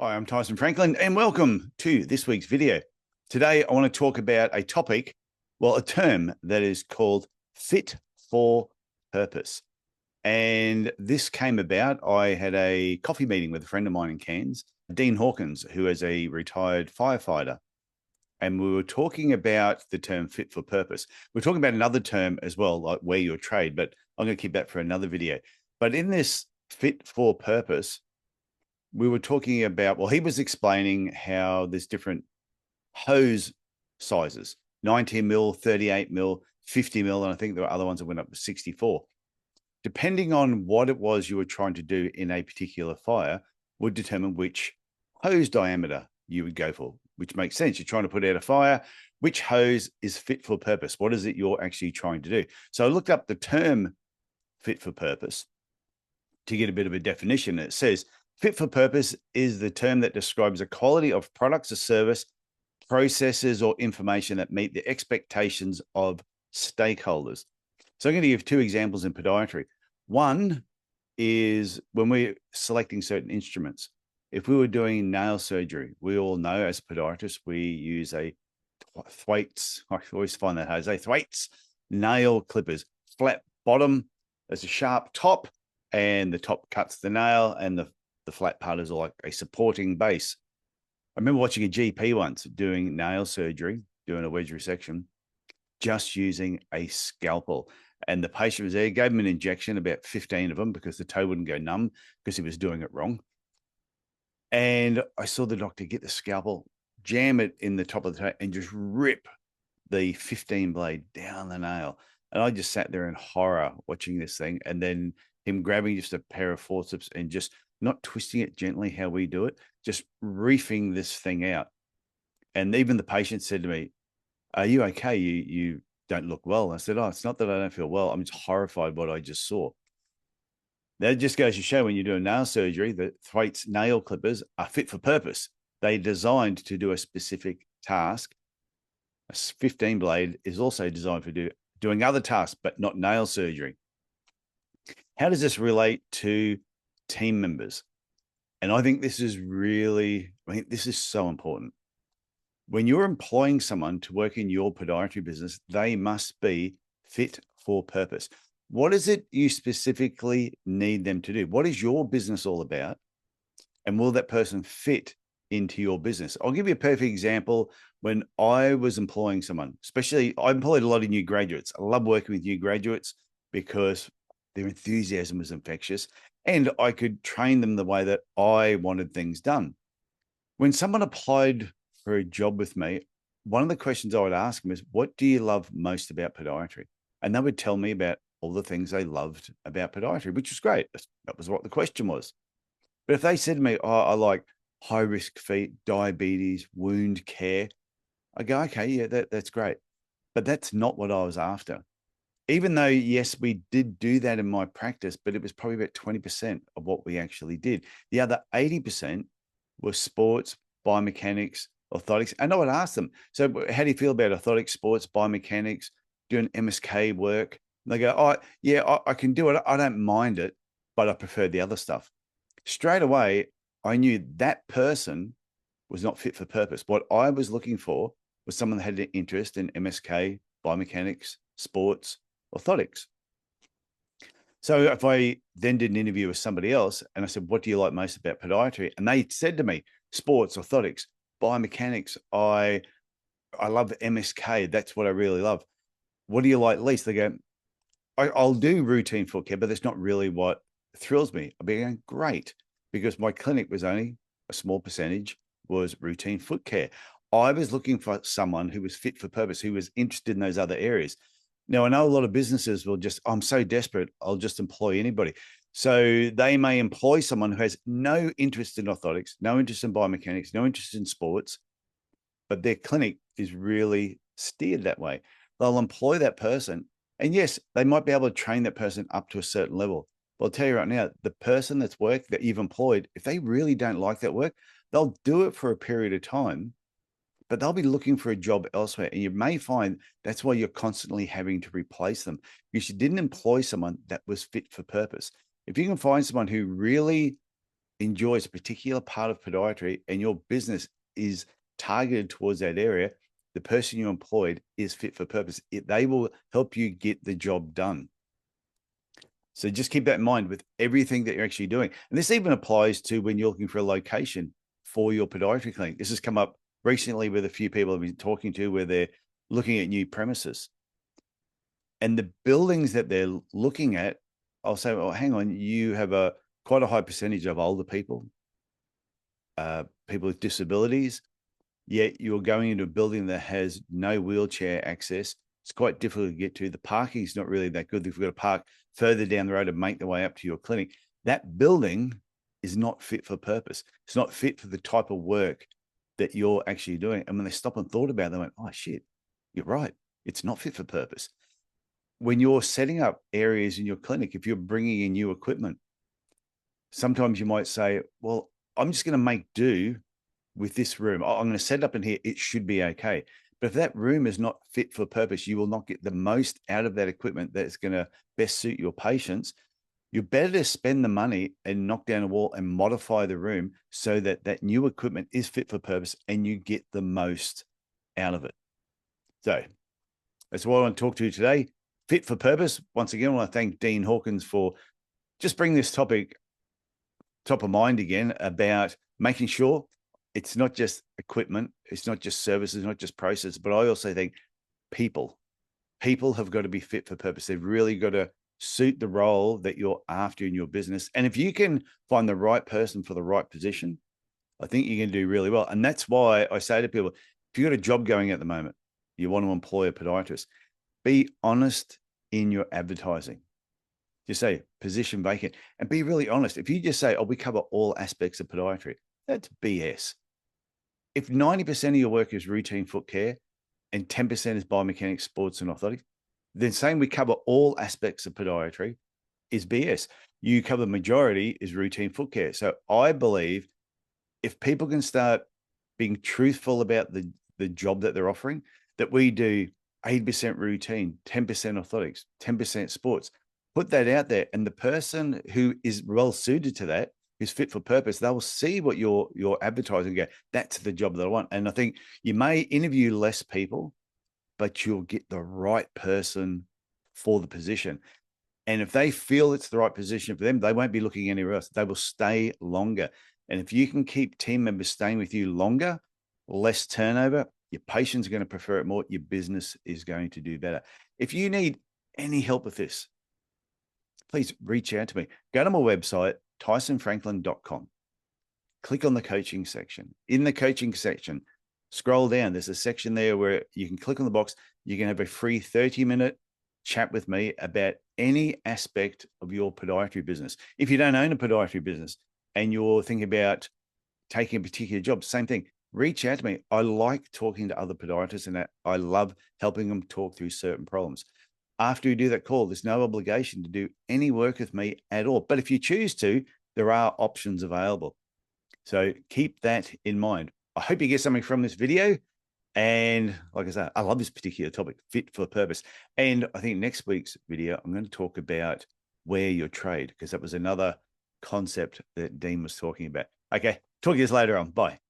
Hi, I'm Tyson Franklin, and welcome to this week's video. Today, I want to talk about a topic, a term that is called fit for purpose. And this came about, I had a coffee meeting with a friend of mine in Cairns, Dean Hawkins, who is a retired firefighter. And we were talking about the term fit for purpose. We're talking about another term as well, like where your trade, but I'm going to keep that for another video. But in this fit for purpose, we were talking about, he was explaining how there's different hose sizes, 90 mil, 38 mil, 50 mil, and I think there were other ones that went up to 64. Depending on what it was you were trying to do in a particular fire would determine which hose diameter you would go for, which makes sense. You're trying to put out a fire. Which hose is fit for purpose? What is it you're actually trying to do? So I looked up the term fit for purpose to get a bit of a definition. It says, fit for purpose is the term that describes a quality of products or service, processes, or information that meet the expectations of stakeholders. So I'm going to give two examples in podiatry. One is when we're selecting certain instruments. If we were doing nail surgery, we all know as podiatrists, we use a Thwaites, I always find that hard to say, Thwaites nail clippers, flat bottom, there's a sharp top, and the top cuts the nail, and the flat part is like a supporting base. I remember watching a GP once doing nail surgery, doing a wedge resection, just using a scalpel. And the patient was there, gave him an injection, about 15 of them, because the toe wouldn't go numb because he was doing it wrong. And I saw the doctor get the scalpel, jam it in the top of the toe, and just rip the 15 blade down the nail. And I just sat there in horror watching this thing. And then him grabbing just a pair of forceps and just not twisting it gently how we do it, just reefing this thing out. And even the patient said to me, "Are you okay? You don't look well." And I said, "Oh, it's not that I don't feel well. I'm just horrified what I just saw." That just goes to show when you're doing nail surgery, that Thwaites nail clippers are fit for purpose. They're designed to do a specific task. A 15 blade is also designed for doing other tasks, but not nail surgery. How does this relate to team members? And I think this is this is so important. When you're employing someone to work in your podiatry business, they must be fit for purpose. What is it you specifically need them to do? What is your business all about? And will that person fit into your business? I'll give you a perfect example. When I was employing someone, especially I employed a lot of new graduates. I love working with new graduates because their enthusiasm was infectious and I could train them the way that I wanted things done. When someone applied for a job with me, one of the questions I would ask them is, what do you love most about podiatry? And they would tell me about all the things they loved about podiatry, which was great. That was what the question was. But if they said to me, "Oh, I like high risk feet, diabetes, wound care," I go, "Okay, yeah, that's great." But that's not what I was after. Even though, yes, we did do that in my practice, but it was probably about 20% of what we actually did. The other 80% was sports, biomechanics, orthotics. And I would ask them, "So how do you feel about orthotics, sports, biomechanics, doing MSK work?" And they go, "Oh, yeah, I can do it. I don't mind it, but I prefer the other stuff." Straight away, I knew that person was not fit for purpose. What I was looking for was someone that had an interest in MSK, biomechanics, sports, orthotics. So if I then did an interview with somebody else and I said, "What do you like most about podiatry?" And they said to me, "Sports, orthotics, biomechanics. I love MSK. That's what I really love." "What do you like least?" They go, I'll do routine foot care, but that's not really what thrills me." I'll be going, "Great," because my clinic was only a small percentage was routine foot care. I was looking for someone who was fit for purpose, who was interested in those other areas. Now, I know a lot of businesses will just, "I'm so desperate, I'll just employ anybody." So they may employ someone who has no interest in orthotics, no interest in biomechanics, no interest in sports, but their clinic is really steered that way. They'll employ that person. And yes, they might be able to train that person up to a certain level. But I'll tell you right now, the person that's work that you've employed, if they really don't like that work, they'll do it for a period of time, but they'll be looking for a job elsewhere. And you may find that's why you're constantly having to replace them, because you didn't employ someone that was fit for purpose. If you can find someone who really enjoys a particular part of podiatry and your business is targeted towards that area, the person you employed is fit for purpose. They will help you get the job done. So just keep that in mind with everything that you're actually doing. And this even applies to when you're looking for a location for your podiatry clinic. This has come up recently with a few people I've been talking to where they're looking at new premises. And the buildings that they're looking at, I'll say, well, hang on, you have quite a high percentage of older people, people with disabilities, yet you're going into a building that has no wheelchair access. It's quite difficult to get to. The parking is not really that good. If you've got to park further down the road and make the way up to your clinic, that building is not fit for purpose. It's not fit for the type of work that you're actually doing. And when they stop and thought about it, they went, oh, shit, you're right. It's not fit for purpose. When you're setting up areas in your clinic, if you're bringing in new equipment, sometimes you might say, well, I'm just going to make do with this room. I'm going to set it up in here. It should be okay. But if that room is not fit for purpose, you will not get the most out of that equipment that's going to best suit your patients. You're better to spend the money and knock down a wall and modify the room so that that new equipment is fit for purpose and you get the most out of it. So that's what I want to talk to you today. Fit for purpose. Once again, I want to thank Dean Hawkins for just bringing this topic top of mind again about making sure it's not just equipment, it's not just services, not just process, but I also think people have got to be fit for purpose. They've really got to suit the role that you're after in your business. And if you can find the right person for the right position, I think you can do really well. And that's why I say to people, if you've got a job going at the moment, you want to employ a podiatrist, be honest in your advertising. Just say position vacant and be really honest. If you just say, oh, we cover all aspects of podiatry, that's BS. If 90% of your work is routine foot care and 10% is biomechanics, sports and orthotics, then saying we cover all aspects of podiatry is BS. You cover majority is routine foot care. So I believe if people can start being truthful about the job that they're offering, that we do 80% routine, 10% orthotics, 10% sports, put that out there. And the person who is well suited to that, who's fit for purpose, they will see what you're advertising and go, that's the job that I want. And I think you may interview less people, but you'll get the right person for the position. And if they feel it's the right position for them, they won't be looking anywhere else. They will stay longer. And if you can keep team members staying with you longer, less turnover, your patients are going to prefer it more. Your business is going to do better. If you need any help with this, please reach out to me. Go to my website, tysonfranklin.com. Click on the coaching section. In the coaching section, scroll down. There's a section there where you can click on the box. You can have a free 30-minute chat with me about any aspect of your podiatry business. If you don't own a podiatry business and you're thinking about taking a particular job, same thing. Reach out to me. I like talking to other podiatrists and I love helping them talk through certain problems. After you do that call, there's no obligation to do any work with me at all. But if you choose to, there are options available. So keep that in mind. I hope you get something from this video. And like I said, I love this particular topic, fit for purpose. And I think next week's video, I'm going to talk about wear your trade, because that was another concept that Dean was talking about. Okay, talk to you later on. Bye.